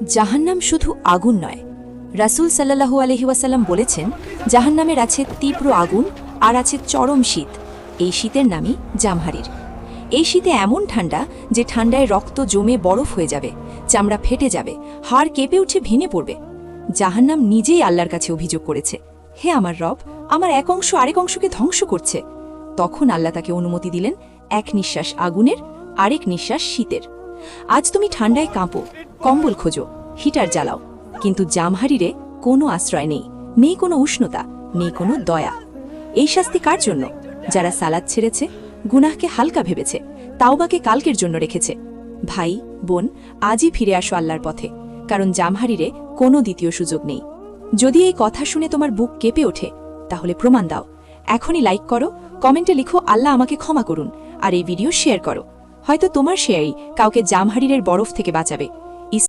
জাহান্নাম শুধু আগুন নয়, রাসূল সাল্লাল্লাহু আলাইহি ওয়াসাল্লাম বলেছেন, জাহান্নামের আছে তীব্র আগুন আর আছে চরম শীত। এই শীতের নামই জামহারির। এই শীতে এমন ঠান্ডা যে ঠান্ডায় রক্ত জমে বরফ হয়ে যাবে, চামড়া ফেটে যাবে, হাড় কেঁপে উঠে ভেঙে পড়বে। জাহান্নাম নিজেই আল্লাহর কাছে অভিযোগ করেছে, হে আমার রব, আমার এক অংশ আরেক অংশকে ধ্বংস করছে। তখন আল্লাহ তাকে অনুমতি দিলেন এক নিঃশ্বাস আগুনের, আরেক নিঃশ্বাস শীতের। আজ তুমি ঠান্ডায় কাঁপো, কম্বল খোঁজো, হিটার জ্বালাও, কিন্তু জামহারিরে কোনো আশ্রয় নেই, নেই কোনো উষ্ণতা, নেই কোনো দয়া। এই শাস্তি কার জন্য? যারা সালাত ছেড়েছে, গুনাহকে হালকা ভেবেছে, তাওবাকে কালকের জন্য রেখেছে। ভাই বোন, আজই ফিরে আসো আল্লাহর পথে, কারণ জামহারিরে কোনো দ্বিতীয় সুযোগ নেই। যদি এই কথা শুনে তোমার বুক কেঁপে ওঠে, তাহলে প্রমাণ দাও। এখনই লাইক করো, কমেন্টে লিখো আল্লাহ আমাকে ক্ষমা করুন, আর এই ভিডিও শেয়ার করো। হয়তো তোমার শেয়ারই কাউকে জামহারিরের বরফ থেকে বাঁচাবে।